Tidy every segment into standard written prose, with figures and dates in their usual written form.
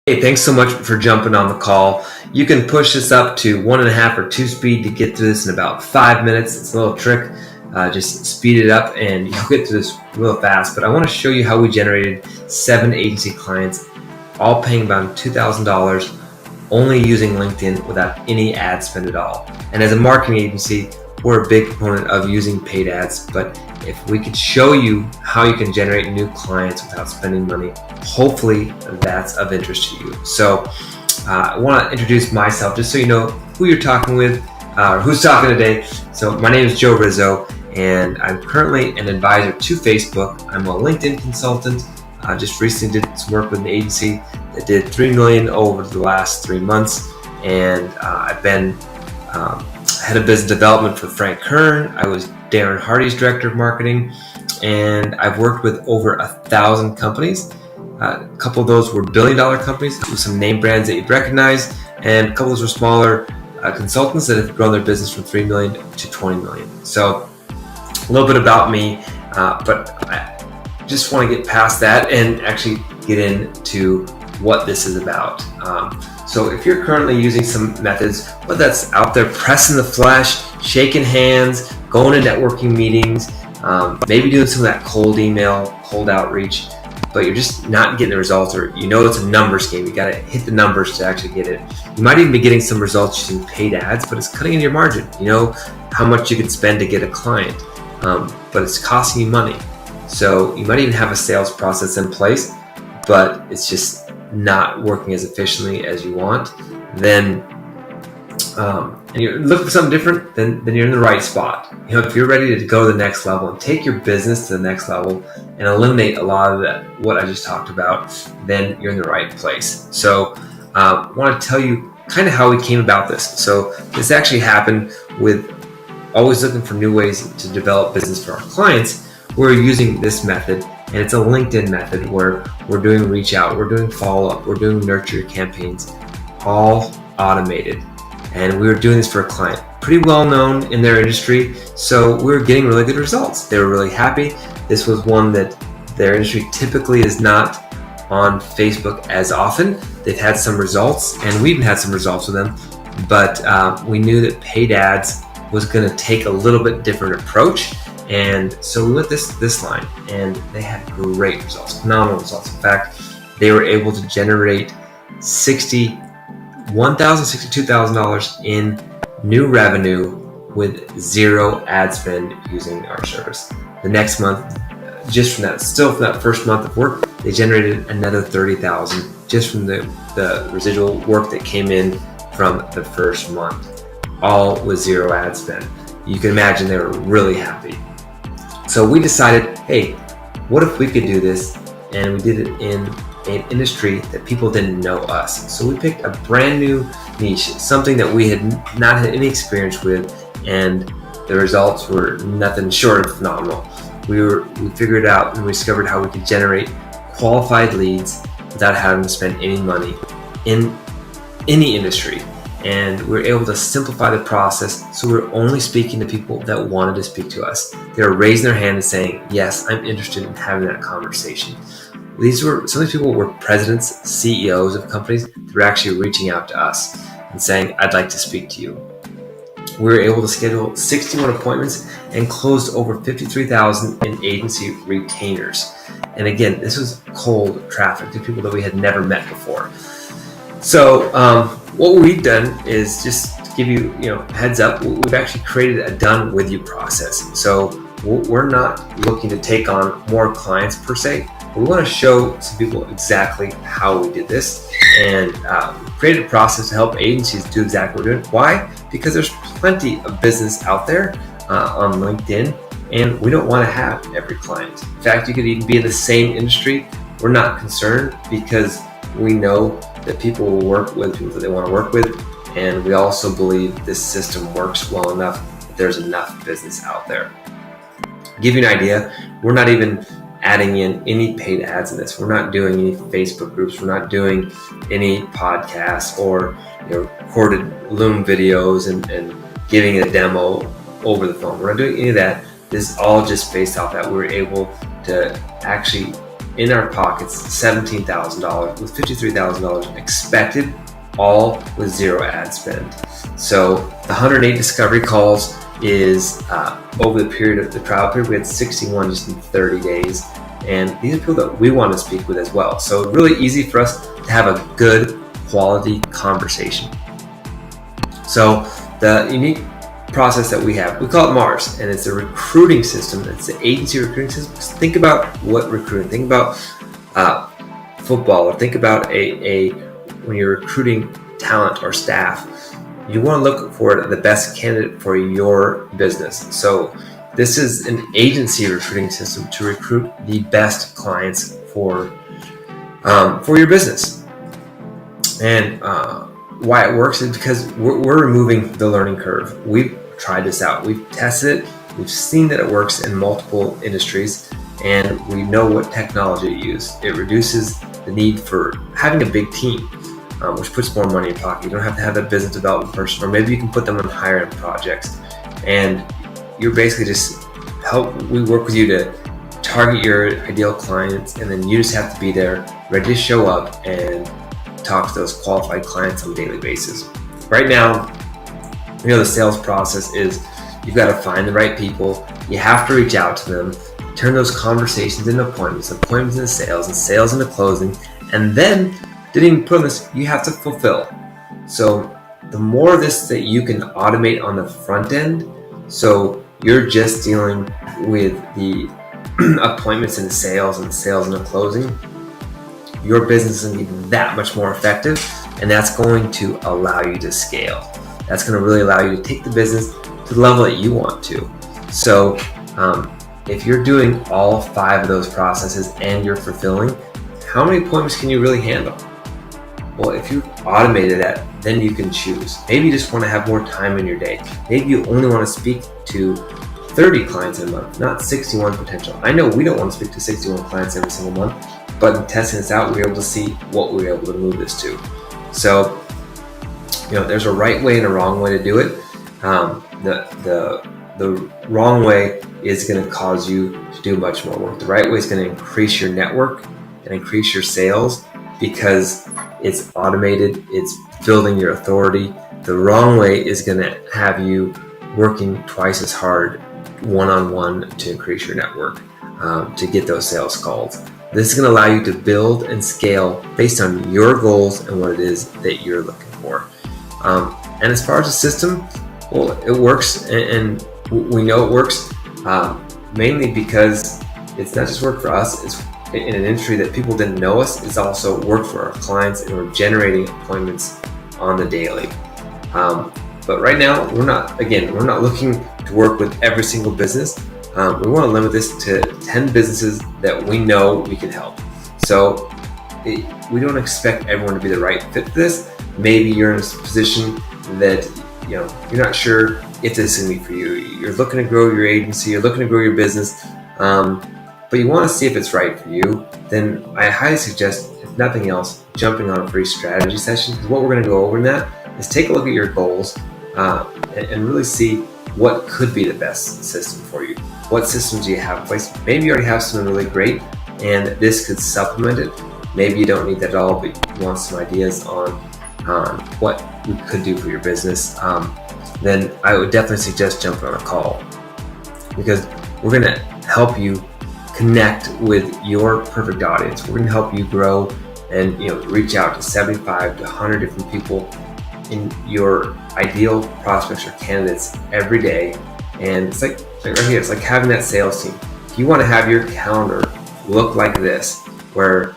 Hey, thanks so much for jumping on the call. You can push this up to 1.5 or 2 speed to get through this in about 5 minutes. It's a little trick. Just speed it up and you'll get through this real fast. But I want to show you how we generated 7 agency clients, all paying about $2,000, only using LinkedIn without any ad spend at all. And as a marketing agency, we're a big proponent of using paid ads, but if we could show you how you can generate new clients without spending money, hopefully that's of interest to you. So I want to introduce myself just so you know who you're talking with, or who's talking today. So my name is Joe Rizzo, and I'm currently an advisor to Facebook. I'm a LinkedIn consultant. I just recently did some work with an agency that did $3 million over the last 3 months, and I've been head of business development for Frank Kern. I was Darren Hardy's director of marketing, and I've worked with over 1,000 companies. A couple of those were billion-dollar companies with some name brands that you'd recognize, and a couple of those were smaller consultants that have grown their business from 3 million to 20 million. So a little bit about me, but I just want to get past that and actually get into what this is about. So if you're currently using some methods, whether that's out there pressing the flesh, shaking hands, going to networking meetings, maybe doing some of that cold email, cold outreach, but you're just not getting the results, or you know it's a numbers game, you got to hit the numbers to actually get it. You might even be getting some results using paid ads, but it's cutting into your margin. You know how much you could spend to get a client, but it's costing you money. So you might even have a sales process in place, but it's just not working as efficiently as you want. Then and you're looking for something different, then you're in the right spot. You know, if you're ready to go to the next level and take your business to the next level and eliminate a lot of that, what I just talked about, then you're in the right place. So I want to tell you kind of how we came about this. So this actually happened with always looking for new ways to develop business for our clients. We're using this method, and it's a LinkedIn method where we're doing reach out, we're doing follow up, we're doing nurture campaigns, all automated. And we were doing this for a client, pretty well known in their industry. So we were getting really good results. They were really happy. This was one that their industry typically is not on Facebook as often. They've had some results, and we even had some results with them, but we knew that paid ads was going to take a little bit different approach. And so we went this line, and they had great results, phenomenal results. In fact, they were able to generate $62,000 in new revenue with zero ad spend using our service. The next month, just from that first month of work, they generated another $30,000 just from the residual work that came in from the first month, all with zero ad spend. You can imagine they were really happy. So we decided, hey, what if we could do this? And we did it in an industry that people didn't know us. So we picked a brand new niche, something that we had not had any experience with, and the results were nothing short of phenomenal. We figured out and we discovered how we could generate qualified leads without having to spend any money in any industry. And we were able to simplify the process, so we were only speaking to people that wanted to speak to us. They were raising their hand and saying, yes, I'm interested in having that conversation. Some of these people were presidents, CEOs of companies that were actually reaching out to us and saying, I'd like to speak to you. We were able to schedule 61 appointments and closed over 53,000 in agency retainers. And again, this was cold traffic to people that we had never met before. So what we've done is just to give you, heads up, we've actually created a done with you process. So we're not looking to take on more clients per se. We want to show some people exactly how we did this, and created a process to help agencies do exactly what we're doing. Why? Because there's plenty of business out there on LinkedIn, and we don't want to have every client. In fact, you could even be in the same industry. We're not concerned because we know that people will work with people that they want to work with, and we also believe this system works well enough that there's enough business out there. To give you an idea, we're not even adding in any paid ads in this. We're not doing any Facebook groups. We're not doing any podcasts or recorded Loom videos and giving a demo over the phone. We're not doing any of that. This is all just based off that we were able to actually in our pockets $17,000 with $53,000 expected, all with zero ad spend. So the 108 discovery calls is over the period of the trial period. We had 61 just in 30 days. And these are people that we want to speak with as well. So really easy for us to have a good quality conversation. So the unique process that we have, we call it M.A.R.S, and it's a recruiting system. It's the agency recruiting system. Just think about what recruiting. Think about football, or think about when you're recruiting talent or staff. You want to look for the best candidate for your business. So this is an agency recruiting system to recruit the best clients for your business. And why it works is because we're removing the learning curve. We've tried this out. We've tested it. We've seen that it works in multiple industries, and we know what technology to use. It reduces the need for having a big team, which puts more money in your pocket. You don't have to have that business development person, or maybe you can put them on higher end projects. And you're basically just we work with you to target your ideal clients, and then you just have to be there, ready to show up and talk to those qualified clients on a daily basis. Right now, the sales process is you've got to find the right people. You have to reach out to them, turn those conversations into appointments into sales, and sales into closing, and then didn't even put on this, you have to fulfill. So the more of this that you can automate on the front end, so you're just dealing with the appointments and sales and the closing, your business is going to be that much more effective, and that's going to allow you to scale. That's going to really allow you to take the business to the level that you want to. So if you're doing all 5 of those processes and you're fulfilling, how many appointments can you really handle? Well, if you automated that, then you can choose. Maybe you just want to have more time in your day. Maybe you only want to speak to 30 clients in a month, not 61 potential. I know we don't want to speak to 61 clients every single month, but in testing this out, we were able to see what we were able to move this to. So, there's a right way and a wrong way to do it. The wrong way is going to cause you to do much more work. The right way is going to increase your network and increase your sales because it's automated, it's building your authority. The wrong way is going to have you working twice as hard one-on-one to increase your network, to get those sales calls. This is going to allow you to build and scale based on your goals and what it is that you're looking for. And as far as the system, well, it works, and we know it works mainly because it's not just work for us, it's in an industry that people didn't know us, it's also work for our clients, and we're generating appointments on the daily. But right now, we're not looking to work with every single business. We want to limit this to 10 businesses that we know we can help. So we don't expect everyone to be the right fit for this. Maybe you're in a position that you're not sure if this is going to be for you. You're looking to grow your agency, you're looking to grow your business, but you want to see if it's right for you. Then I highly suggest, if nothing else, jumping on a free strategy session. Because what we're going to go over in that is take a look at your goals and really see what could be the best system for you. What systems do you have in place? Maybe you already have something really great and this could supplement it. Maybe you don't need that at all, but you want some ideas on what we could do for your business. Then I would definitely suggest jumping on a call, because we're going to help you connect with your perfect audience. We're going to help you grow and reach out to 75 to 100 different people in your ideal prospects or candidates every day. And it's like right here, it's like having that sales team. If you want to have your calendar look like this, where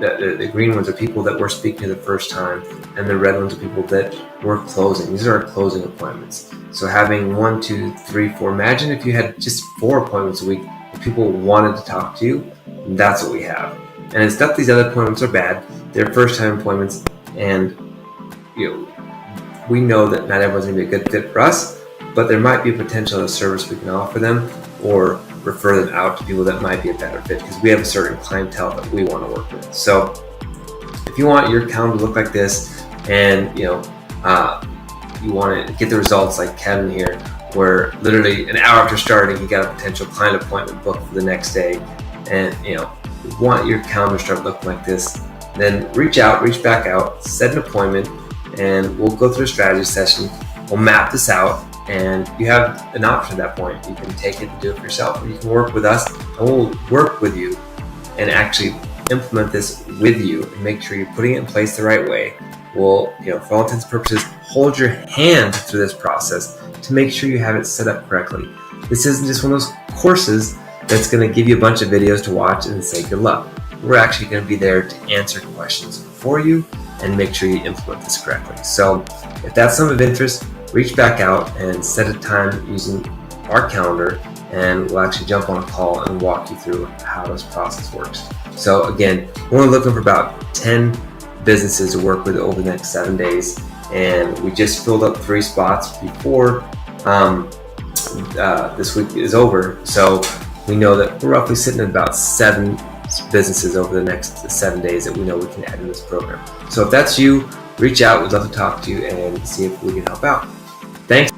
the green ones are people that we're speaking to the first time, and the red ones are people that we're closing. These are our closing appointments. So having 1, 2, 3, 4. Imagine if you had just 4 appointments a week that people wanted to talk to you. That's what we have. And it's not these other appointments are bad. They're first-time appointments, and we know that not everyone's going to be a good fit for us, but there might be a potential service we can offer them, or refer them out to people that might be a better fit, because we have a certain clientele that we want to work with. So if you want your calendar to look like this, and you want to get the results like Kevin here, where literally an hour after starting he got a potential client appointment booked for the next day, and want your calendar to start looking like this, then reach back out, set an appointment, and we'll go through a strategy session. We'll map this out, and you have an option at that point. You can take it and do it for yourself, or you can work with us, and we'll work with you and actually implement this with you and make sure you're putting it in place the right way. We'll, for all intents and purposes, hold your hand through this process to make sure you have it set up correctly. This isn't just one of those courses that's going to give you a bunch of videos to watch and say good luck. We're actually going to be there to answer questions for you and make sure you implement this correctly. So if that's something of interest, reach back out and set a time using our calendar, and we'll actually jump on a call and walk you through how this process works. So again, we're looking for about 10 businesses to work with over the next 7 days, and we just filled up 3 spots before this week is over. So we know that we're roughly sitting at about 7 businesses over the next 7 days that we know we can add in this program. So if that's you, reach out. We'd love to talk to you and see if we can help out. Thanks.